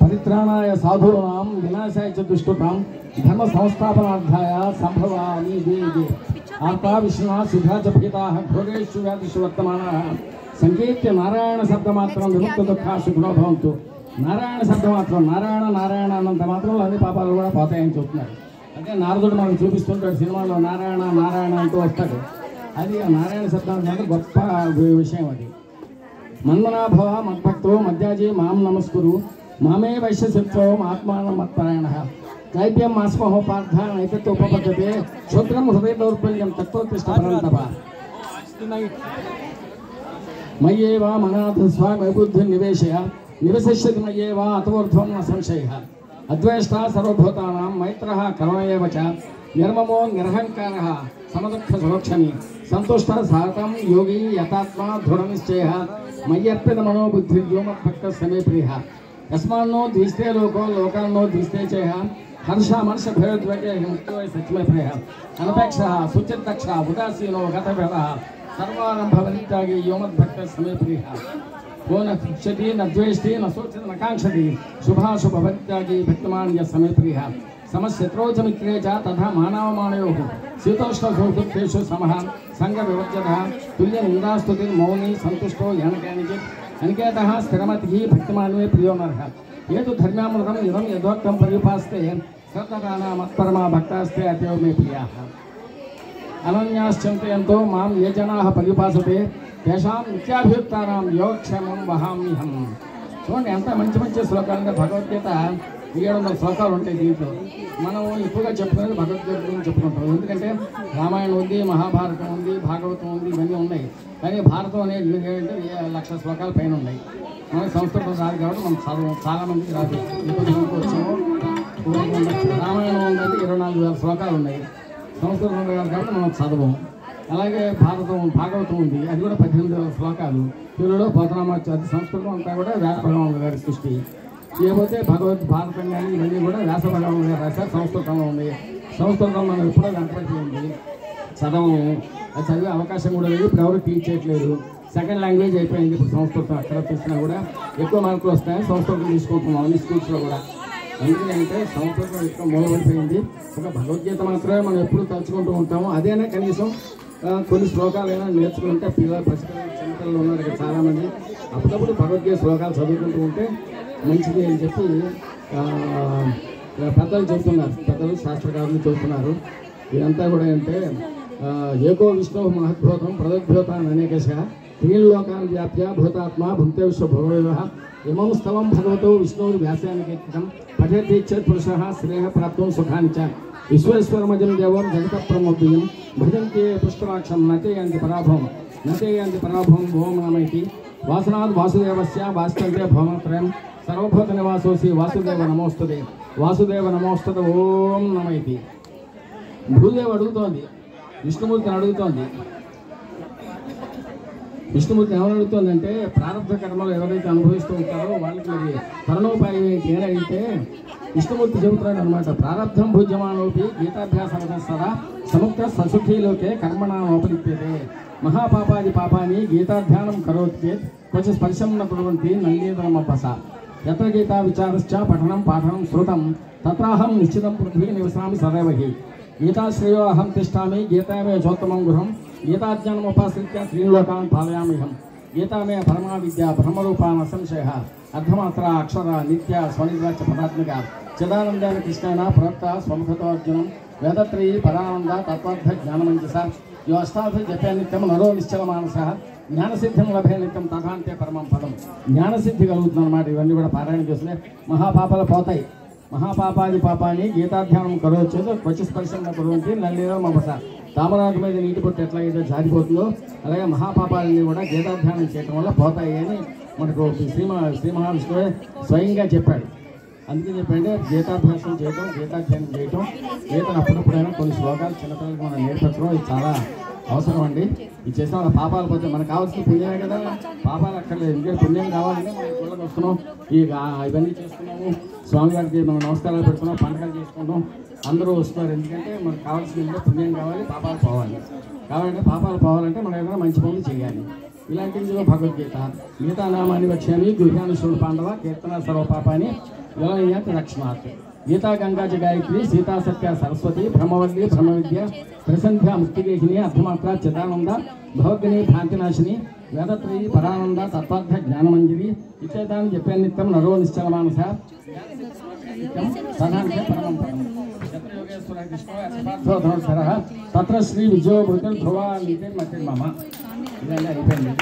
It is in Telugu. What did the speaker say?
పరిత్రాణాయ సాధూనాం వినాశాయ చ దుష్కృతాం ధర్మ సంస్థాపనార్థాయ సంభవామి దేవి ఆర్తా విష్ణునా సిద్ధా చ భీతాః ఘోరేషు వ్యాధిషు వర్తమానాః సంకీర్త్య నారాయణ శబ్దమాత్రం విముక్త దుఃఖా సుఖినో భవంతు. నారాయణ శబ్దమాత్రం నారాయణ నారాయణ అన్నంత మాత్రంలో అన్ని పాపాలు కూడా పోతాయని చెప్తున్నారు. అంటే నారదుడు మనకు చూపిస్తుంటాడు సినిమాలో నారాయణ నారాయణ అంటూ వస్తాడు. అది నారాయణ శబ్దానికి అంటే గొప్ప విషయం. అది మన్మనాభవ మద్భక్తో మధ్యాజీ మాం నమస్కురు మామే వైశ్యశత్రో ఆత్మానం మత్పరాయణ క్లైప్యం మాస్మహోపార్థ నైకత్యోపపద్ధతే క్షోత్రం హృదయ దౌర్బల్యం తత్వోత్తిష్టపరంతప మయ్యేవ మనాథ స్వామి బుద్ధి నివేశయ నివసిష్యతి మయ్యేవ అతోర్ధ్వం న సంశయ అద్వేష్టా సర్వభూతానాం మైత్రః కరుణయేవ చ నిర్మమో నిరహంకారః సమదుఃఖ సులక్షణి సంతుష్ట సాతం యోగి యథాత్మా దృఢనిశ్చయ మయ్యర్పిత మనోబుద్ధి వ్యోమద్భక్త సమే ప్రియ యస్మాన్నో ద్విస్తే లోకో లోకాన్నో ద్విస్తే చేయ హర్ష మర్ష భయోద్వేగే ముక్తో సత్యమే ప్రియ అనపేక్ష సుచిత్తక్ష ఉదాసీనో గతభేద సర్వారంభ వనిత్యాగి వ్యోమద్భక్త సమే ప్రియ वो न शिक्षति न द्वेष्टि न शोचति न कांक्षति शुभाशुभ परित्यागी भक्तमान्य समय प्रिय समशत्रौ च मित्रे च तथा मानवमानयोः शीतोष्णसुखेषु समः संगविवर्जितः तुल्यनिन्दास्तुतिर् मौनी सन्तुष्टो यानकेनचित् अनिकेतः स्थिरमतिः भक्तिमान्ये प्रियो नरः ये तु धर्म्यामृतम् इदं यथोक्तं पर्युपास्ते सतताना मत्परमा भक्तास्ते अतीव मे प्रियाः అనన్యాశ్చింతయంతో మాం ఏ జనాః పరిపాసతే తేషాం నిత్యాభియుక్తానాం యోగక్షేమం వహామ్యహం. చూడండి ఎంత మంచి మంచి శ్లోకాలు. అంటే భగవద్గీత 700 శ్లోకాలు ఉంటాయి దీంట్లో. మనం ఎక్కువగా చెప్పుకునేది భగవద్గీత గురించి చెప్పుకుంటాం. ఎందుకంటే రామాయణం ఉంది, మహాభారతం ఉంది, భాగవతం ఉంది, ఇవన్నీ ఉన్నాయి. కానీ భారతం అనేది ఏంటంటే 1,00,000 శ్లోకాల పైన ఉన్నాయి. మనకి సంస్కృతం రాదు కాబట్టి మనం చదువు చాలామందికి రాదు. వచ్చాము రామాయణం ఉందంటే 24,000 శ్లోకాలు ఉన్నాయి. సంస్కృతం గారు కాబట్టి మనం చదవం. అలాగే భాగవతం ఉంది, అది కూడా 18,000 శ్లోకాలు. తెలుగులో పోతనామాచి, అది సంస్కృతం అంతా కూడా వ్యాస భగవానుడు గారి సృష్టి. లేకపోతే భారతం కానీ ఇవన్నీ కూడా వ్యాస భగవానుడు గారు రాశారు. సంస్కృతంలో ఉంది. సంస్కృతం మనం ఎప్పుడో వెంటబడి ఉంది, చదవము. అది చదివే అవకాశం కూడా లేదు. ఇప్పుడు ఎవరు టీచ్ చేయట్లేదు. సెకండ్ లాంగ్వేజ్ అయిపోయింది ఇప్పుడు సంస్కృతం. అక్కడ చూసినా కూడా ఎక్కువ మార్కులు వస్తాయని సంస్కృతం తీసుకుంటున్నాం అన్ని స్కూల్స్లో కూడా. ఎందుకంటే సంస్కృతం ఎక్కువ మూలపడిపోయింది. ఒక భగవద్గీత మాత్రమే మనం ఎప్పుడు తలుచుకుంటూ ఉంటాము. అదేనా కనీసం కొన్ని శ్లోకాలైనా నేర్చుకుంటే పసిపిల్లలు చిన్నపిల్లలు ఉన్నారు ఇక్కడ చాలామంది. అప్పుడప్పుడు భగవద్గీత శ్లోకాలు చదువుకుంటూ ఉంటే మంచిది అని చెప్పి పెద్దలు చెబుతున్నారు. పెద్దలు శాస్త్రకారులు చెబుతున్నారు. ఇదంతా కూడా అంటే ఏకో విష్ణు మహద్భూతం ప్రదద్భూతాన్ని అనేకశ త్రీలోకాన్ వ్యాప్య భూతాత్మ భుక్తే విశ్వభోగ ఇమం స్థలం భగవతో విష్ణు వ్యాసానికేతం పఠేతీచ్చేత్ పురుష శ్రేయ ప్రాప్తం సుఖాని చ విశ్వేశ్వరమజం దేవం జగత ప్రమోద్యం భజంతే పుష్కరాక్షం నతేయంతి పరాభవం ఓం నమైతి వాసనాద్ వాసుదేవస్య వాస్తవ్య భవనత్రయం సర్వభూత నివాసోసి వాసుదేవ నమోస్తుతే ఓం నమైతి. భూదేవి అడుగుతోంది, విష్ణుమూర్తిని అడుగుతోంది. విష్ణుమూర్తి ఎవరు అడుగుతుందంటే ప్రారంభ కర్మలు ఎవరైతే అనుభవిస్తూ ఉంటారో వాళ్ళకి మరి తరుణోపాయం ఏంటి అని అడిగితే విష్ణుమూర్తి చెబుతున్నాడు అనమాట. ప్రారంభం భుజ్యమానోపి గీతాభ్యాసం సదా సముక్త ససుఖీలోకే కర్మణోపలిప్యతే మహాపాపాది పాపాన్ని గీతాధ్యానం కరోతి కొంచెం స్పర్శం న కుర్వంతి నల్లేదమపస యత్ర గీతా విచారశ్చ పఠనం పాఠనం శ్రుతం తత్రాహం నిశ్చితం పృథ్వీ నివసామి సదైవహి గీతాశ్రేయో అహం తిష్టామి గీతామే చోత్తమం గృహం గీతాజ్ఞానముపాశ్రిత్య త్రీలోకాన్ పాలయామిహం గీతామే పరమా విద్యా బ్రహ్మరూపాన్ అసంశయ అర్ధమాత్ర అక్షర నిత్య స్వనిర్వాచ పదాత్మిక చిదానందాన కృష్ణేన ప్రవక్త స్వముఖతో అర్జునం వేదత్రయీ పరానంద తత్వార్థ జ్ఞానమంజస యో అష్టార్థ జపే నిత్యం నరో నిశ్చల మానస జ్ఞానసిద్ధిం లభే నిత్యం తథాంతే పరమం పదం. జ్ఞానసిద్ధి కలుగుతుంది అన్నమాట. ఇవన్నీ కూడా పారాయణ చేస్తే మహాపాపాలు పోతాయి. మహాపాపాది పాపాన్ని గీతాధ్యానం కరోచేది క్వచి స్పర్శంగా కురువంతి నల్లేదో మమస. తామరాకు మీద నీటి పొట్టు ఎట్లా ఏదో జారిపోతుందో అలాగే మహాపాపాలన్నీ కూడా గీతాధ్యానం చేయడం వల్ల పోతాయి అని మనకు శ్రీ మహావిష్ణువే స్వయంగా చెప్పాడు. అందుకే చెప్పండి గీతాభ్యాసం చేయటం, గీతాధ్యానం చేయటం, గీతను అప్పుడప్పుడైనా కొన్ని శ్లోకాలు చిన్నపిల్లలకు మనం నేర్పించడం ఇది చాలా అవసరం అండి. ఇది చేసిన వాళ్ళ పాపాలు పోతే మనకు కావాల్సిన పుణ్యమే కదా, పాపాలు అక్కర్లేదు. ఎందుకంటే పుణ్యం కావాలంటే మనం గుళ్ళకి వస్తున్నాం, ఇవన్నీ చేసుకున్నాము, స్వామివారికి మనం నమస్కారాలు పెడుతున్నాం, పండుగలు చేసుకుంటాం, అందరూ వస్తున్నారు. ఎందుకంటే మనకు కావాల్సిన పుణ్యం కావాలి, పాపాలు పోవాలి. కాబట్టి పాపాలు పోవాలంటే మనం ఏదైనా మంచి పనులు చేయాలి. ఇలాంటివి భగవద్గీత. గీతానామాని వక్ష్యామి గుహ్యానుశూడు పాండవ కీర్తన సర్వపాపాని యోనయాత్ రక్ష్మాత్. గీతా గంగా చ గాయత్రి సీతా సత్య సరస్వతి బ్రహ్మవల్లి బ్రహ్మ విద్య ప్రసంధ్య ముక్తిగేహిని అర్థమాత్ర చిదానంద భవగ్ని భ్రాంతినాశిని వేదత్రయీ పరానంద తత్వార్థ జ్ఞానమంజరి ఇచ్చేదాన్ని చెప్పే నిత్యం నరో నిశ్చలమానస సదాంతే పరమం పరం యోగేశ్వర కృష్ణ తత్ర శ్రీ విజయో భూతుల్ ధ్రువ మమ ఇదండి అయిపోయింది.